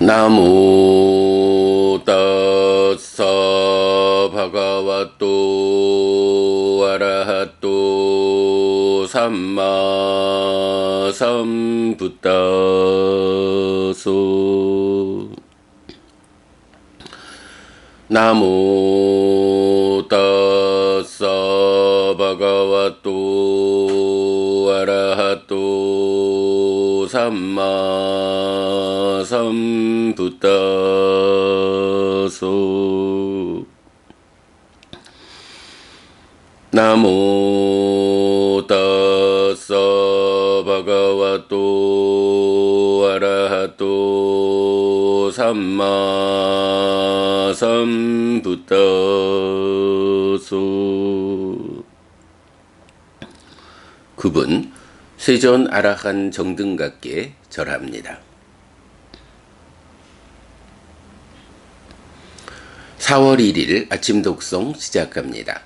나무 따사 바가와또 아라하또 삼마 삼부따소 나무 따사 바가와또 아라하또 삼마 삼부따소 나모 따사 바가와또 아라하또 삼마 삼부따소. 9분 세존 아라한 정등각께 절합니다. 4월 1일 아침 독송 시작합니다.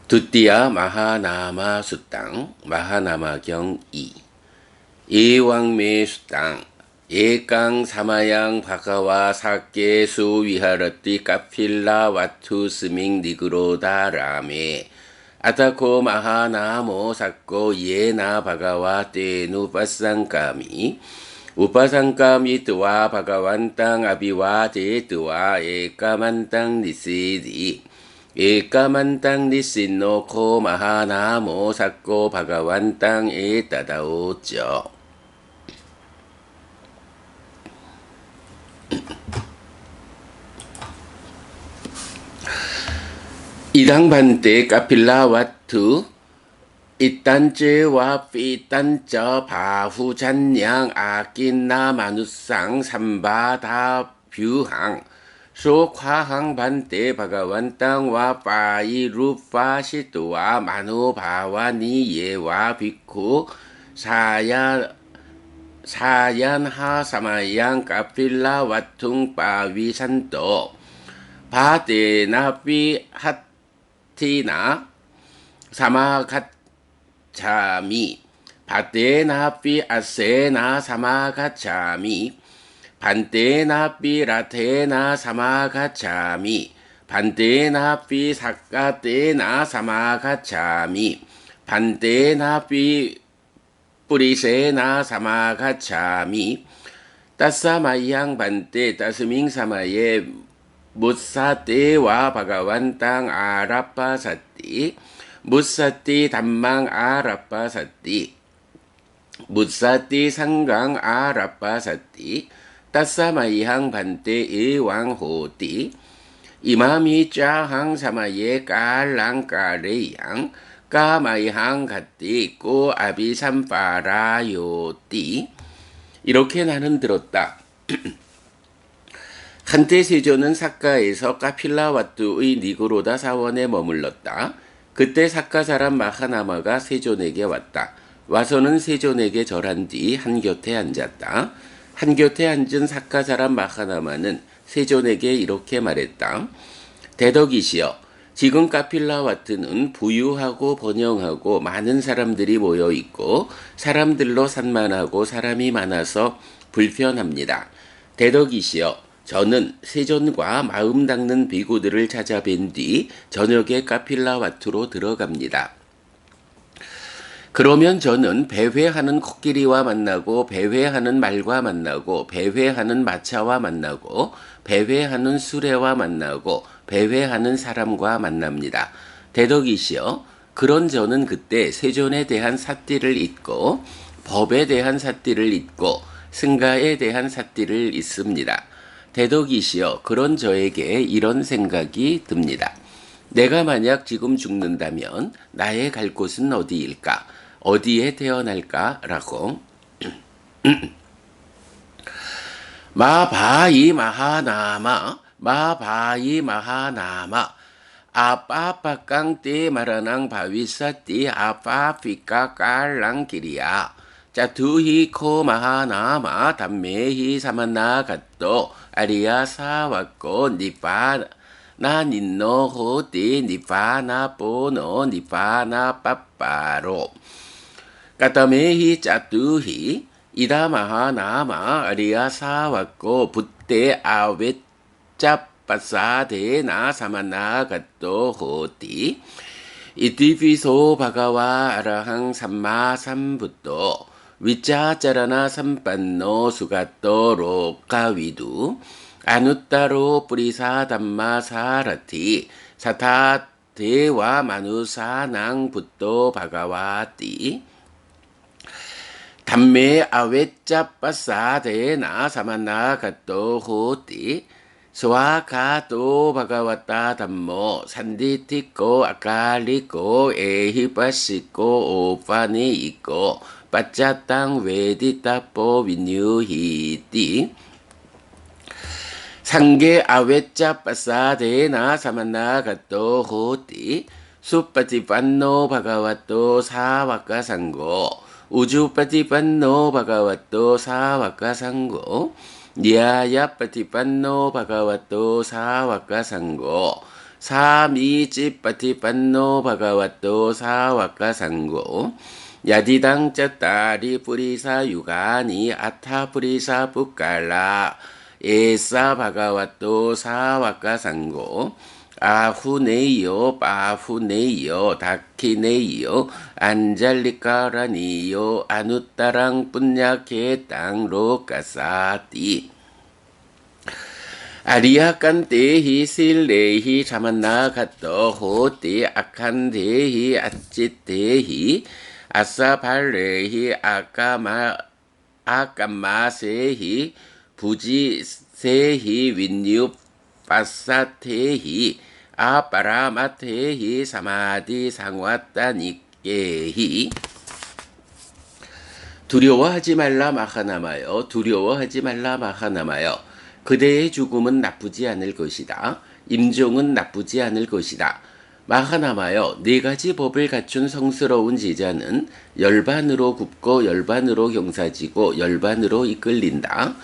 두띠야 마하나마 수땅 마하나마경 2 예왕매 수땅 예강 사마양 바가와 사케수 위하라띠 카필라 와투 스밍 니그로다라메 아타코 마하나모 사코 예나 바가와 테누 파상카미 우파상카미 뜨와 바가완땅 아비와 제뜨와 에까만땅 니시디 에까만땅 니시노코 마하나모 사코 바가완땅 에따다오쩌. 이당반때 카필라 와투 이딴쯔와 피딴쩌 바후잔양 아낀나 마누상 삼바다 뷰항 소화항 반때 바가완땅와 파이루파시뚜와 마누바와니예와 비쿠 사얀하 사마양 카필라 와퉁 파위산또 바데나피 핫티나 사마가차미 바데나피 아세나 사마가차미 반데나피 라테나 사마가차미 반데나피 사카테나 사마가차미 반데나피 뿌리세나 사마가차미 따사마양 반데 따스밍 사마예 무사띠와 바가완땅 아라빠사띠 무사띠 담망 아라빠사띠 무사띠 상강 아라빠사띠 따사마이항 반때 이왕호띠 이마미 짜항 사마예 깔랑까레양 까마이항 가띠 꼬 아비삼파라요띠. 이렇게 나는 들었다. 한때 세존은 사카에서 카필라와뚜의 니그로다 사원에 머물렀다. 그때 사카 사람 마하나마가 세존에게 왔다. 와서는 세존에게 절한 뒤 한곁에 앉았다. 한곁에 앉은 사카 사람 마하나마는 세존에게 이렇게 말했다. 대덕이시여, 지금 카필라와트는 부유하고 번영하고 많은 사람들이 모여 있고 사람들로 산만하고 사람이 많아서 불편합니다. 대덕이시여, 저는 세존과 마음 닦는 비구들을 찾아뵌 뒤 저녁에 카필라와투로 들어갑니다. 그러면 저는 배회하는 코끼리와 만나고 배회하는 말과 만나고 배회하는 마차와 만나고 배회하는 수레와 만나고 배회하는 사람과 만납니다. 대덕이시여, 그런 저는 그때 세존에 대한 삿띠를 잊고 법에 대한 삿띠를 잊고 승가에 대한 삿띠를 잊습니다. 대덕이시여, 그런 저에게 이런 생각이 듭니다. 내가 만약 지금 죽는다면 나의 갈 곳은 어디일까? 어디에 태어날까? 라고. 마바이 마하나마 아빠빠깡띠 마라낭 바위사띠 아빠피까 깔랑기리야 자투히코 마하나마 담메히 사마나갓도 아리야 사와코 니파 나 닌노 호띠 니파나 보노 니파나 빠빠로 까타메히 짜뚜히 이다 마하 나마 아리야 사와코 부때 아웨짜 빠사데 나 사마나 갓도 호티 이티피소 바가와 아라항 삼마 삼부또 위짜짜라나 삼반노 수가또 로카위두 아누따로 뿌리사 담마 사라티 사타 대와 마누사낭 붓도 바가와띠 담메 아웨짜 빠사데 나 사마나 갓도 호띠 스와가도 바가왔다 담모 산디티코 아칼리코 에히바시코 오파니 이코 빠짜땅 웨디타포 위뉴히띠 상게 아웨짜 빠사데나 사만나 갓도 호띠 수빠티판노 바가와또 사와카 상고 우주빠티판노 바가와또 사와카 상고 니아야빠티판노 바가와또 사와카 상고 사미찌빠티판노 바가와또 사와카 상고 야디당 짜따리 뿌리사 유가니 아타 뿌리사 뿌깔라 에사 바가와또 사와카 상고 아후네이요 빠후네이요 다키네이요 안잘리카라니요 아누따랑 뿐야케 땅로까사띠 아리아칸데히 실레히 자만나 갓도 호띠 아칸데히 아찌데히 아사발레히 아까마세히 부지세히 윈유 빠사테히 아빠라마테히 사마디 상와따니케히 두려워하지 말라 마하나마여 두려워하지 말라 마하나마여 그대의 죽음은 나쁘지 않을 것이다. 임종은 나쁘지 않을 것이다. 마하나마여 네 가지 법을 갖춘 성스러운 제자는 열반으로 굽고 열반으로 경사지고 열반으로 이끌린다.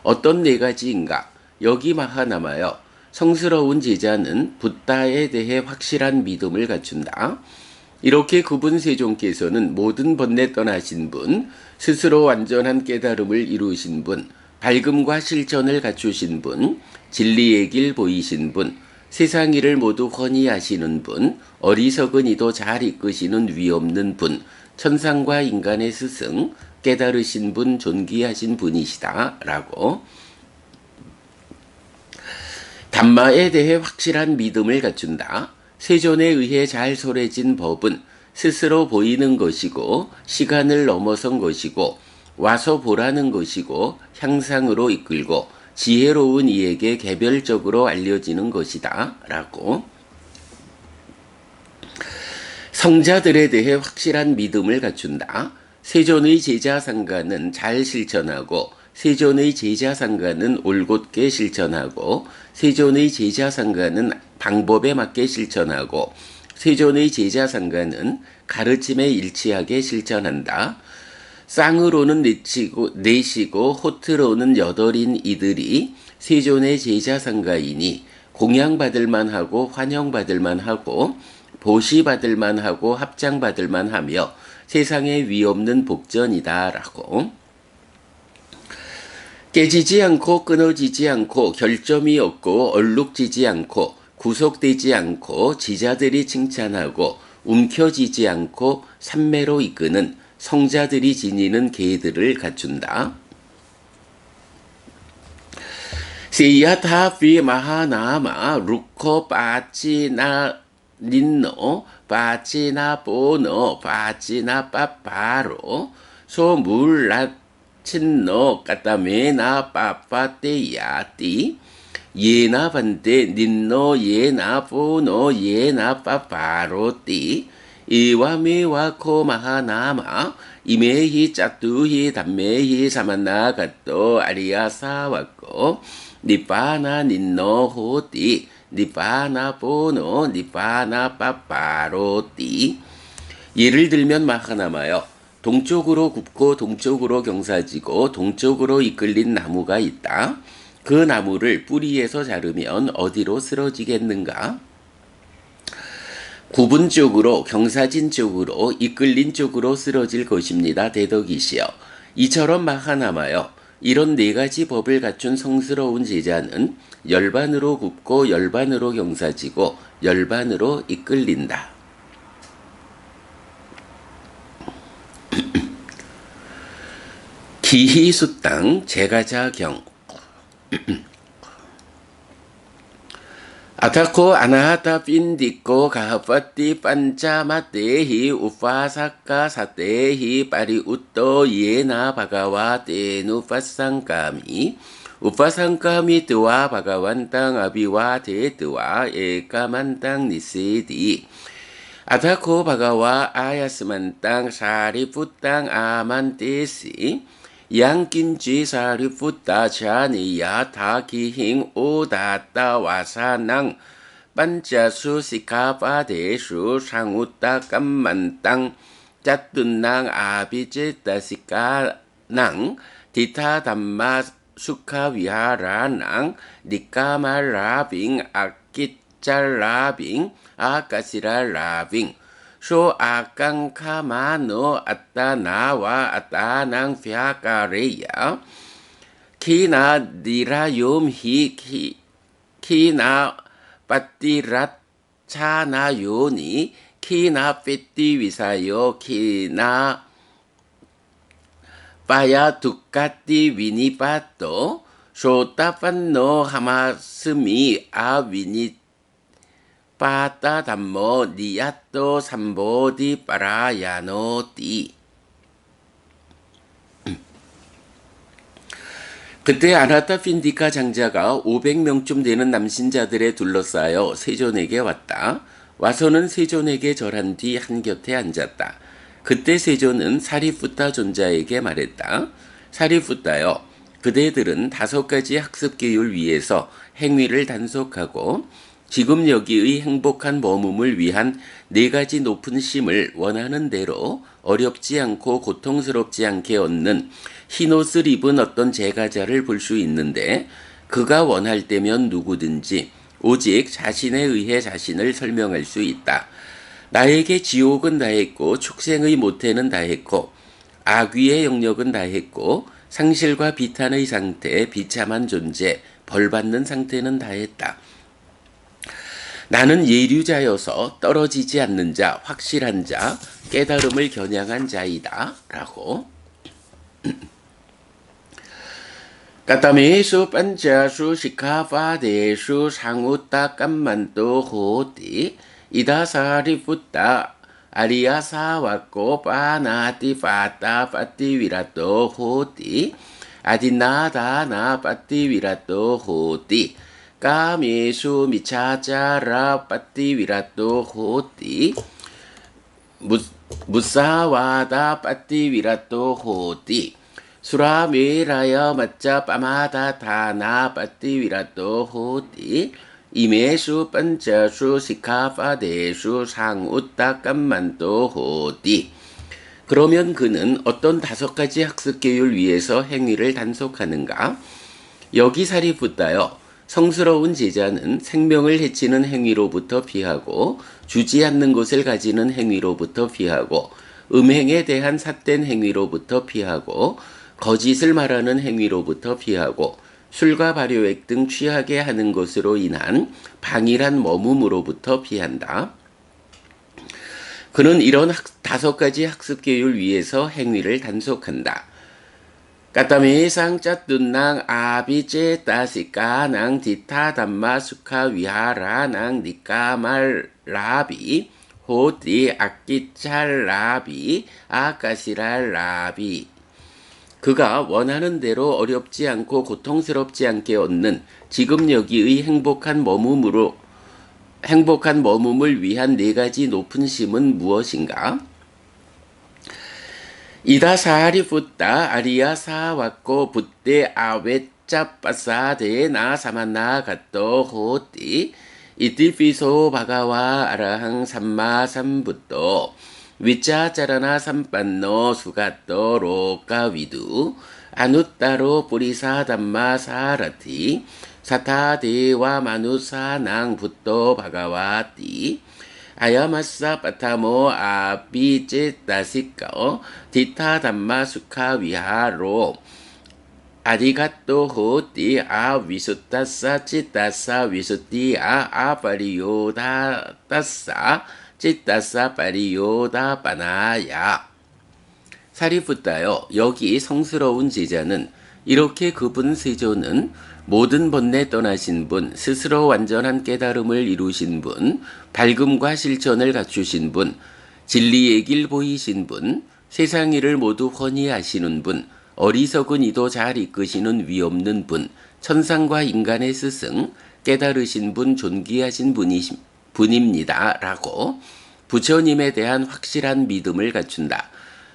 어떤 네 가지인가? 여기 마하나마여 성스러운 제자는 붓다에 대해 확실한 믿음을 갖춘다. 이렇게 그분 세종께서는 모든 번뇌 떠나신 분, 스스로 완전한 깨달음을 이루신 분, 밝음과 실천을 갖추신 분, 진리의 길 보이신 분, 세상 일을 모두 훤히 아시는 분, 어리석은 이도 잘 이끄시는 위없는 분, 천상과 인간의 스승, 깨달으신 분, 존귀하신 분이시다. 라고 담마에 대해 확실한 믿음을 갖춘다. 세존에 의해 잘 소래진 법은 스스로 보이는 것이고 시간을 넘어선 것이고 와서 보라는 것이고 향상으로 이끌고 지혜로운 이에게 개별적으로 알려지는 것이다. 라고 성자들에 대해 확실한 믿음을 갖춘다. 세존의 제자상가는 잘 실천하고 세존의 제자상가는 올곧게 실천하고 세존의 제자상가는 방법에 맞게 실천하고 세존의 제자상가는 가르침에 일치하게 실천한다. 쌍으로는 넷이고 호트로는 8인 이들이 세존의 제자상가이니 공양받을만 하고 환영받을만 하고 보시받을만 하고 합장받을만 하며 세상에 위없는 복전이다. 라고 깨지지 않고 끊어지지 않고 결점이 없고 얼룩지지 않고 구속되지 않고 지자들이 칭찬하고 움켜지지 않고 삼매로 이끄는 성자들이 지니는 계들을 갖춘다. 세야타피 마하나마 루코 빠치나 닌노 빠치나 보노 빠치나 빠빠로 소물라 친노 까따메나 빠빠떼야띠 예나 반떼 닌노 예나 보노 예나 빠빠로띠 이와메와 코마하나마 이메히 짜뚜히 담메히 사만나 갓도 아리아사와코 니빠나 닌노 호띠 니빠나 보노 니빠나 빠빠로띠 예를 들면 마하나마여 동쪽으로 굽고 동쪽으로 경사지고 동쪽으로 이끌린 나무가 있다. 그 나무를 뿌리에서 자르면 어디로 쓰러지겠는가? 굽은 쪽으로 경사진 쪽으로 이끌린 쪽으로 쓰러질 것입니다. 대덕이시여. 이처럼 마하나마여 이런 네 가지 법을 갖춘 성스러운 제자는 열반으로 굽고 열반으로 경사지고 열반으로 이끌린다. 기희수땅 제가자경 Atako anahata pindiko kahapati pancamatehi ufasaka satehi pariutto yena bhagavate nupasangkami upasangkami tuwa bhagavantang abhivate tuwa ekamantang nisedi Atako bhagava ayasmantang sariputang amantesi yang kinci sariputta chaniya takihing udata wasanang pancasu sikapadesu sangutta kammantang catunang abhijita sikanang tita dhamma sukha viharanang dikamarabing akiccarabing akasirarabing So akang kamano atanawa atanang vyakareya kina dirayum hi kina patirat chana yoni kina peti visayo kina paya tukati vinipato so tapanno hamasumi a vinit Pata dhammo diyato sambodhi parayanoti. 그때 아나타 핀디카 장자가 500명쯤 되는 남신자들에 둘러싸여 세존에게 왔다. 와서는 세존에게 절한 뒤 한곁에 앉았다. 그때 세존은 사리푸타 존자에게 말했다. 사리푸타여, 그대들은 5가지 학습계율 위에서 행위를 단속하고 지금 여기의 행복한 머금을 위한 4가지 높은 심을 원하는 대로 어렵지 않고 고통스럽지 않게 얻는 흰옷을 입은 어떤 제가자를 볼 수 있는데 그가 원할 때면 누구든지 오직 자신에 의해 자신을 설명할 수 있다. 나에게 지옥은 다했고 축생의 모태는 다했고 악귀의 영역은 다했고 상실과 비탄의 상태, 비참한 존재, 벌받는 상태는 다했다. 나는 예류자여서 떨어지지 않는 자, 확실한 자, 깨달음을 겨냥한 자이다. 라고. 까타메수 판자수 시카파데수 상우타 깜만도 호티 이다사리푸타 아리아사와코 파나티 파타 파티위라토 호티 아디나다나 파티위라토 호티 까미수 미차자라 빠띠위라또 호띠 무사와다 빠띠위라또 호띠 수라메라여 맞자 빠마다 다나 빠띠위라또 호띠 이메수 판자수 시카파데수 상우따 깜만또 호띠 그러면 그는 어떤 5가지 학습계율 위에서 행위를 단속하는가? 여기 사리푸타여 성스러운 제자는 생명을 해치는 행위로부터 피하고 주지 않는 것을 가지는 행위로부터 피하고 음행에 대한 삿된 행위로부터 피하고 거짓을 말하는 행위로부터 피하고 술과 발효액 등 취하게 하는 것으로 인한 방일한 머금으로부터 피한다. 그는 이런 5가지 학습계율 위에서 행위를 단속한다. 까타메상 짜뚜낭 아비제따시까낭 디타담마 수카위하라낭 니까말라비 호디 아끼찰라비 아까시랄라비 그가 원하는 대로 어렵지 않고 고통스럽지 않게 얻는 지금 여기의 행복한 머금을 위한 4가지 높은 심은 무엇인가? 이다 사리푸타 아리야 사왔고 붓대 아웨짜빠사데 나사마나 갓도 호띠 이티피소 바가와 아라항 삼마 삼붓도 위짜짜라나 삼빤노 수갓도 로까위두 아누따로 뿌리사 담마 사라티 사타데와 마누사낭 붓도 바가와띠 아야마사 바타모 아비제다시까오 디타 담마 수카 위하로 아리가또 호띠 아 위수따사 찌따사 위수띠 아바리요다 따사 찌따사 바리요다 바나야. 사리푸따요. 여기 성스러운 제자는 이렇게 그분 세존은 모든 번뇌 떠나신 분, 스스로 완전한 깨달음을 이루신 분, 밝음과 실천을 갖추신 분, 진리의 길 보이신 분, 세상 일을 모두 훤히 아시는 분, 어리석은 이도 잘 이끄시는 위없는 분, 천상과 인간의 스승, 깨달으신 분, 존귀하신 분입니다. 라고 부처님에 대한 확실한 믿음을 갖춘다.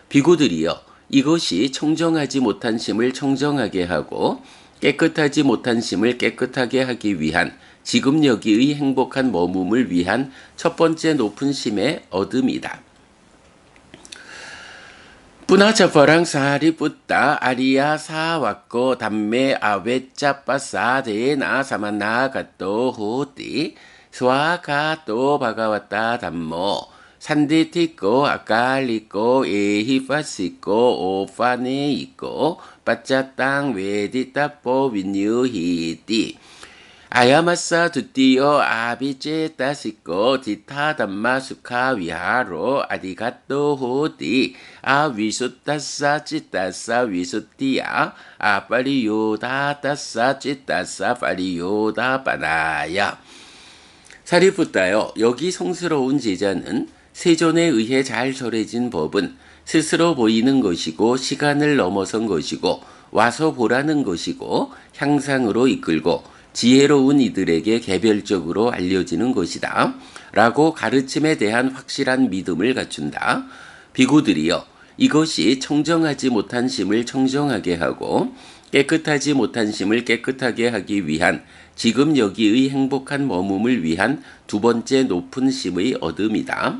비구들이여, 이것이 청정하지 못한 심을 청정하게 하고 깨끗하지 못한 심을 깨끗하게 하기 위한 지금 여기의 행복한 머금을 위한 첫 번째 높은 심의 얻음이다. 뿌나차파랑 사리뿌따 아리야 사와꼬 담메 아웨짜빠사 데나 사마나 가또 호띠 스와가또 바가왔다 담모 산디티꼬 아칼리꼬 에히파시꼬 오파네이꼬 빠짜땅 웨디따뽀 윈유히띠 아야마사 두띠오 아비제따시꼬 디타담마 수카 위하로 아디가또 호띠 아위수따사 찌따사 위수띠야 아파리요다 따사 찌따사 파리요다 바나야. 사리푸따요. 여기 성스러운 제자는 세존에 의해 잘 설해진 법은 스스로 보이는 것이고 시간을 넘어선 것이고 와서 보라는 것이고 향상으로 이끌고 지혜로운 이들에게 개별적으로 알려지는 것이다. 라고 가르침에 대한 확실한 믿음을 갖춘다. 비구들이여, 이것이 청정하지 못한 심을 청정하게 하고 깨끗하지 못한 심을 깨끗하게 하기 위한 지금 여기의 행복한 머금을 위한 두 번째 높은 심의 얻음이다.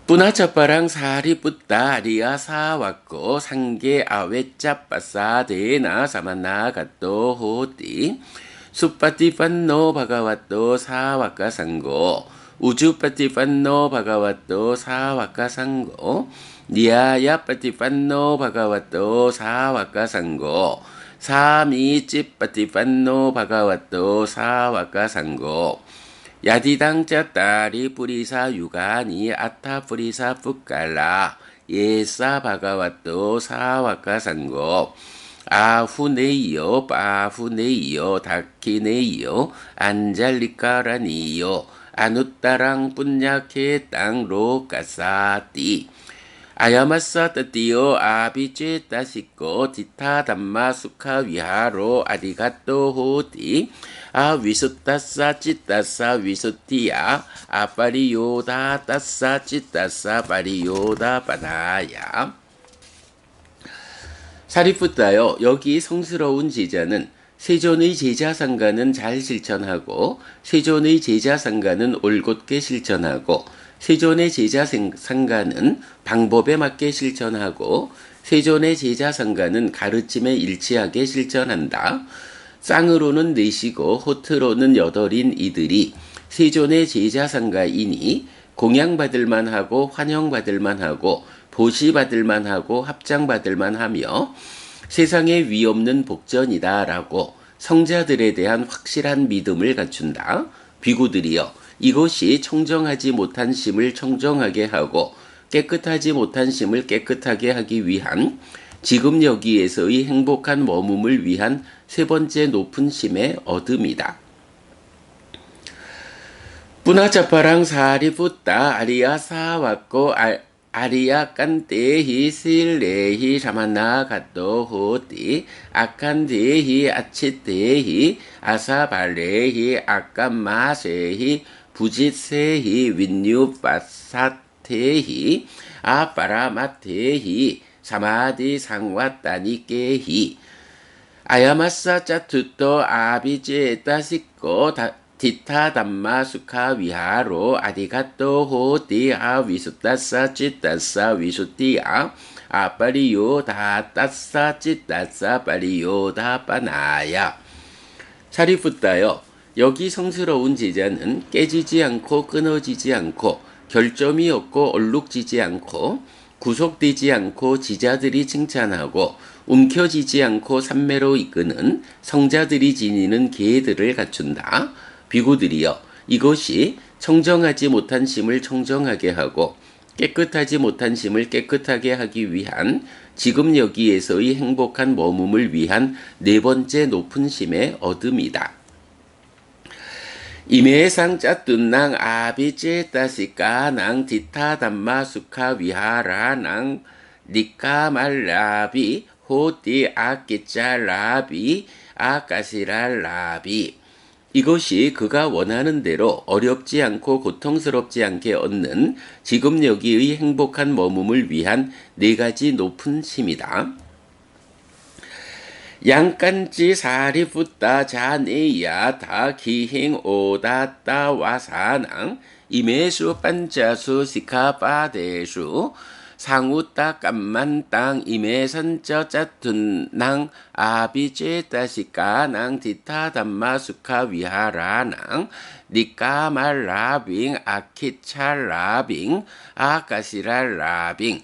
뿌나차빠랑 사리뿌따 아리야 사와꼬 상게 아웨짜빠사 데나 사마나 가또 호띠 수빠티판노 바가와또 사와까 상고 우주빠티판노 바가와또 사와까 상고 니아야 빠티판노 바가와또 사와까 상고 사미찌빠티판노 바가와또 사와까 상고 야디당 짜따리 뿌리사 유가니 아타 뿌리사 푸깔라 예사 바가와또 사와까 상고 아후네이요 빠후네이요 다키네이요 안잘리까라니요 아누따랑 뿐냐케 땅로 까사띠 아야마사 따띠요 아비제따시꼬 디타 담마 수카 위하로 아리가또 호띠 아위수따사 찌따사 위수띠야 아파리요다 따사 찌따사 파리요다 바나야. 사리푸따요. 여기 성스러운 제자는 세존의 제자상가는 잘 실천하고 세존의 제자상가는 올곧게 실천하고 세존의 제자상가는 방법에 맞게 실천하고 세존의 제자상가는 가르침에 일치하게 실천한다. 쌍으로는 넷이고 호트로는 8인 이들이 세존의 제자상가이니 공양받을만 하고 환영받을만 하고 보시받을만 하고 합장받을만 하며 세상에 위없는 복전이다 라고 성자들에 대한 확실한 믿음을 갖춘다. 비구들이여, 이것이 청정하지 못한 심을 청정하게 하고 깨끗하지 못한 심을 깨끗하게 하기 위한 지금 여기에서의 행복한 머금을 위한 세 번째 높은 심의 얻음이다. 뿌나차파랑 사리푸따 아리야 사와꼬 아리야 깐테히 실레히 사마나 가또 호띠 아칸데히 아치테히 아사발레히 아까마세히 부짓세히 윈유파사테히 아파라마테히 사마디 상와따니케히 아야마사 짜투토 아비제따시꼬 디타 담마 수카 위하로 아디가또 호띠 아위수따사 찌따사 위수띠야 아파리요 다 따사 찌따사 파리요 다 빠나야. 사리푸따요. 여기 성스러운 제자는 깨지지 않고 끊어지지 않고 결점이 없고 얼룩지지 않고 구속되지 않고 지자들이 칭찬하고 움켜지지 않고 삼매로 이끄는 성자들이 지니는 계들을 갖춘다. 비구들이여 이것이 청정하지 못한 심을 청정하게 하고 깨끗하지 못한 심을 깨끗하게 하기 위한 지금 여기에서의 행복한 머금을 위한 네 번째 높은 심의 얻음이다. 임해상 짜뚜낭 아비제따시까낭 디타담마 수카 위하라낭 니까말라비 호띠 아끼짜라비 아까시랄라비 이것이 그가 원하는 대로 어렵지 않고 고통스럽지 않게 얻는 지금 여기의 행복한 머금을 위한 네 가지 높은 심이다. 양간지 사리붓다 자네야 다 기행 오다따 와사낭 임해수 반자수 시카바대수 상우따 깜만땅 임해선저 짜툰낭 아비제따시까낭 디타담마 수카 위하라낭 니까말라빙 아키찰라빙 아까시랄라빙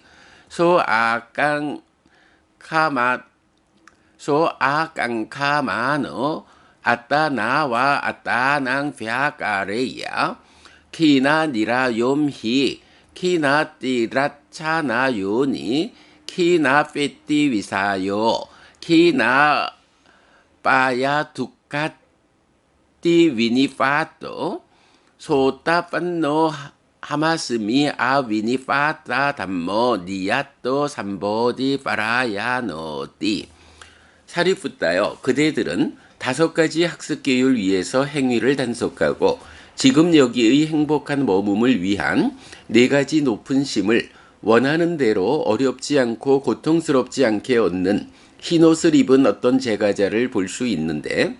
소아깡 카마 소아깡카마노 아따나와 아따낭 벼가레야 키나 니라 욤히 키나 띠라차나 요니 키나 페띠 위사요 키나 빠야 두카띠 위니파토 소따 판노 하마스미 아 위니파타 담모 니야또 삼보디 파라야노띠 사리푸따여 그대들은 5가지 학습계율 위에서 행위를 단속하고 지금 여기의 행복한 머금을 위한 4가지 높은 심을 원하는 대로 어렵지 않고 고통스럽지 않게 얻는 흰옷을 입은 어떤 제가자를 볼 수 있는데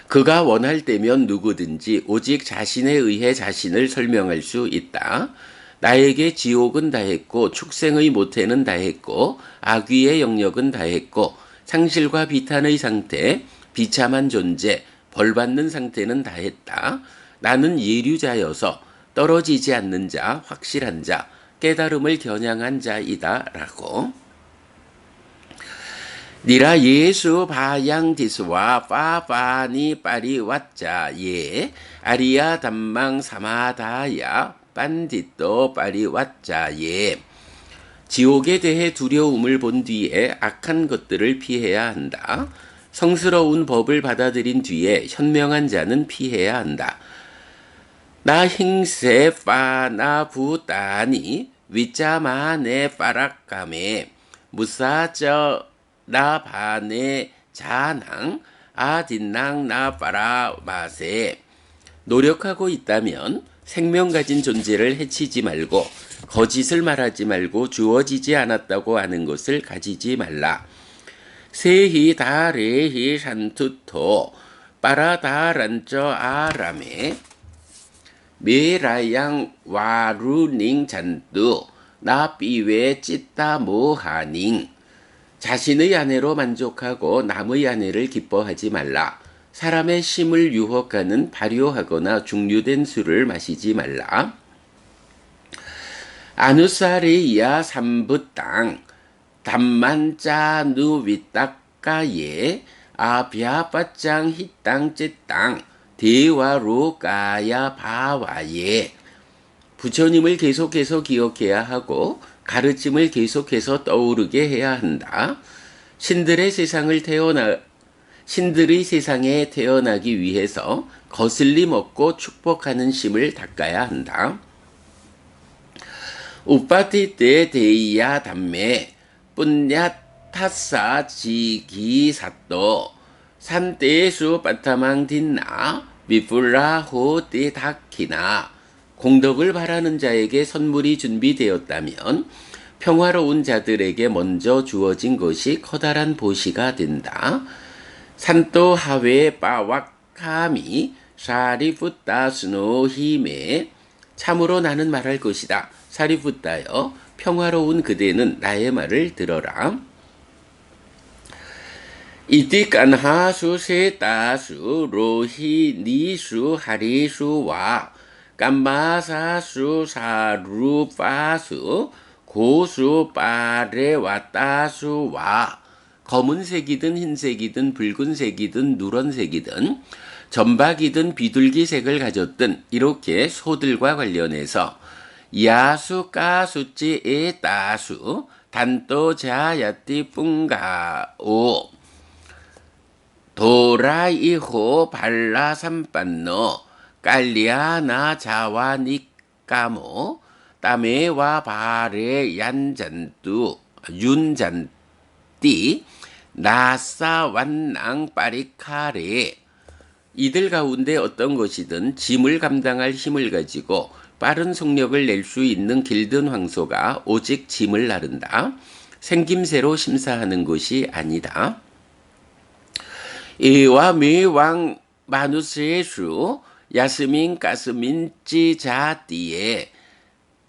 그가 원할 때면 누구든지 오직 자신에 의해 자신을 설명할 수 있다. 나에게 지옥은 다했고 축생의 모태는 다했고 악귀의 영역은 다했고 상실과 비탄의 상태, 비참한 존재, 벌받는 상태는 다했다. 나는 예류자여서 떨어지지 않는 자, 확실한 자, 깨달음을 겨냥한 자이다 라고. 니라 예수 바양디스와 파파니 파리왓자 예 아리야 담망 사마다야 반디또 파리왓자예 지옥에 대해 두려움을 본 뒤에 악한 것들을 피해야 한다. 성스러운 법을 받아들인 뒤에 현명한 자는 피해야 한다. 나 행세 파나 부따니 위짜마네 파락감에 무사저 나 바네 자낭 아딘낭 나 파라마세 노력하고 있다면 생명 가진 존재를 해치지 말고 거짓을 말하지 말고 주어지지 않았다고 하는 것을 가지지 말라. 세히 다레히 산투토 빠라다란저 아람에 메라양 와루닝 잔두 나비웨 찌따 모하닝 자신의 아내로 만족하고 남의 아내를 기뻐하지 말라. 사람의 심을 유혹하는 발효하거나 중류된 술을 마시지 말라. 아누사레이야 삼부땅 담만짜 누위따까예 아비아빠짱 히땅 찌땅 대와로가야 바와예 부처님을 계속해서 기억해야 하고 가르침을 계속해서 떠오르게 해야 한다. 신들의 세상에 태어나기 위해서 거슬림 없고 축복하는 심을 닦아야 한다. 우빠티 때 데이야 담매 뿐야 타사 지기사또 산대수 빠타망 딘나 비풀라 호띠 다키나 공덕을 바라는 자에게 선물이 준비되었다면 평화로운 자들에게 먼저 주어진 것이 커다란 보시가 된다. 산또 하웨 빠왁카미 사리푸따 스노히메 참으로 나는 말할 것이다. 사리푸따여 평화로운 그대는 나의 말을 들어라. 이띠깐 하수 세따수 로히 니수 하리수와 깜마사수 사루파수 고수 빠레와따수와 검은색이든 흰색이든 붉은색이든 누런색이든 점박이든 비둘기색을 가졌든 이렇게 소들과 관련해서 야수 까수찌 에따수 단또자야띠 뿡가오 도라이호 발라삼빤노 깔리아나 자와니까모 따메와 바레 얀잔뚜 윤잔띠 나사완낭 빠리카레 이들 가운데 어떤 것이든 짐을 감당할 힘을 가지고 빠른 속력을 낼 수 있는 길든 황소가 오직 짐을 나른다. 생김새로 심사하는 것이 아니다. 이와 미왕 마누스의수 야스민 가스민 찌자띠에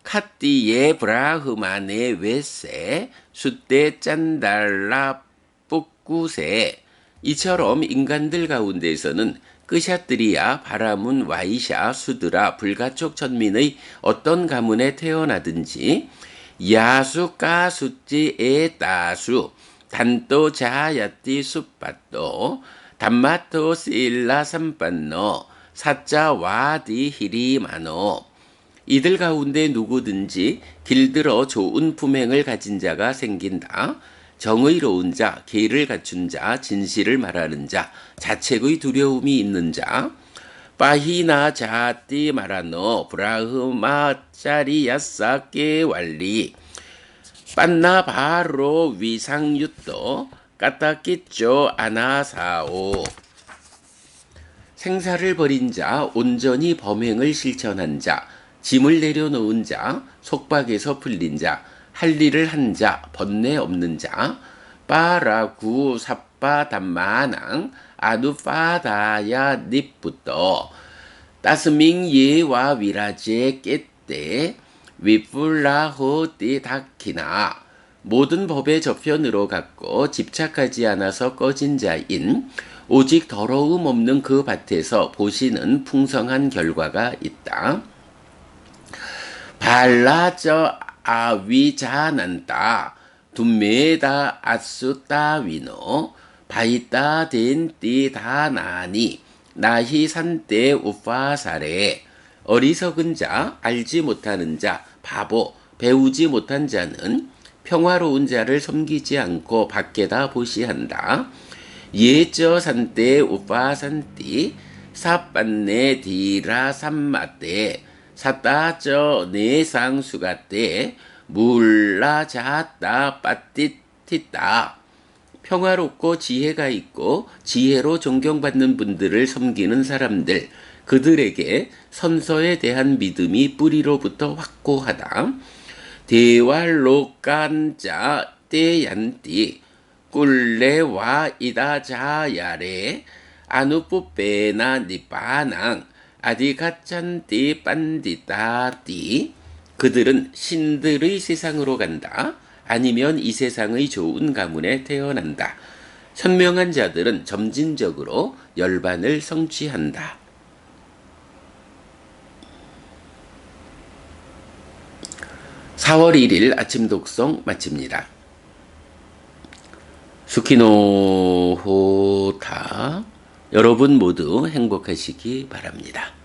카띠에 브라흐마네 웨세 수떼 짠달라 뿌꾸세 이처럼 인간들 가운데서는 끄샤뜨리야 바라문 와이샤 수드라 불가촉 천민의 어떤 가문에 태어나든지 야수 까수찌 에따수 단또 자야띠 숫밭도 단마토 실라 삼빤노 사자 와디 히리마노 이들 가운데 누구든지 길들어 좋은 품행을 가진 자가 생긴다. 정의로운 자, 계를 갖춘 자, 진실을 말하는 자, 자책의 두려움이 있는 자, 빠히나 자띠 마라노 브라흐마 짜리야사께 완리 빤나 바로 위상유또 까따끼쪼 아나사오 생사를 버린 자, 온전히 범행을 실천한 자, 짐을 내려놓은 자, 속박에서 풀린 자, 할 일을 한 자, 번뇌 없는 자, 빠라구 삽바 담마낭 아누파다야 닙부터 따스밍 예와 위라제 깨때 위플라호띠 다키나 모든 법의 저편으로 갔고 집착하지 않아서 꺼진 자인 오직 더러움 없는 그 밭에서 보시는 풍성한 결과가 있다. 발라저 아위자난다 둠메다 아수따위노 바이따 덴띠 다나니 나히 산때 우파사레 어리석은 자, 알지 못하는 자, 바보, 배우지 못한 자는 평화로운 자를 섬기지 않고 밖에다 보시한다. 예저 산때 우파산띠 사빤네 디라 삼마때 사따저 내상수가때 물라자따 빠띠티따 평화롭고 지혜가 있고 지혜로 존경받는 분들을 섬기는 사람들 그들에게 선서에 대한 믿음이 뿌리로부터 확고하다. 대왈로간자 떼얀띠 꿀레와 이다자야레 아누뿌페나 니빠낭 아디가찬띠 빤디따띠 그들은 신들의 세상으로 간다. 아니면 이 세상의 좋은 가문에 태어난다. 현명한 자들은 점진적으로 열반을 성취한다. 4월 1일 아침 독송 마칩니다. 수키노호타 여러분 모두 행복하시기 바랍니다.